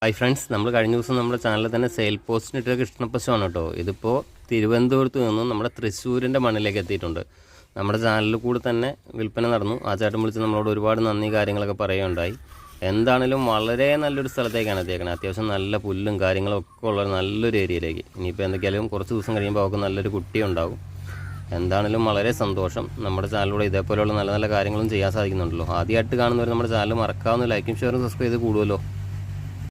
Hi friends, നമ്മൾ കഴിഞ്ഞ ദിവസം നമ്മുടെ ചാനലിൽ തന്നെ സെയിൽ പോസ്റ്റിന് ഇട്ട കൃഷ്ണപ്പശുവാണ് കേട്ടോ. ഇതിപ്പോൾ തിരുവനന്തപുരത്ത് നിന്നും നമ്മുടെ തൃശ്ശൂരിൻ്റെ മണ്ണിലേക്ക് എത്തിയിട്ടുണ്ട്. നമ്മുടെ ചാനലിൽ കൂടെ തന്നെ വിൽപ്പന നടന്നു. ആ ചേട്ടൻ വിളിച്ച് നമ്മളോട് ഒരുപാട് നന്ദി കാര്യങ്ങളൊക്കെ പറയുകയുണ്ടായി. എന്താണെങ്കിലും വളരെ നല്ലൊരു സ്ഥലത്തേക്കാണ് എത്തിയേക്കുന്നത്. അത്യാവശ്യം നല്ല പുല്ലും കാര്യങ്ങളും ഒക്കെ ഉള്ള നല്ലൊരു ഏരിയയിലേക്ക്. ഇനിയിപ്പോൾ എന്തൊക്കെയാലും കുറച്ച് ദിവസം കഴിയുമ്പോൾ അവർക്ക് നല്ലൊരു കുട്ടി ഉണ്ടാകും. എന്താണെങ്കിലും വളരെ സന്തോഷം. നമ്മുടെ ചാനലിലൂടെ ഇതേപോലെയുള്ള നല്ല നല്ല കാര്യങ്ങളും ചെയ്യാൻ സാധിക്കുന്നുണ്ടല്ലോ. ആദ്യമായിട്ട് കാണുന്നവർ നമ്മുടെ ചാനൽ മറക്കാവുന്ന ലൈക്കും ഷെയറും സബ്സ്ക്രൈബ് ചെയ്ത് കൂടുമല്ലോ.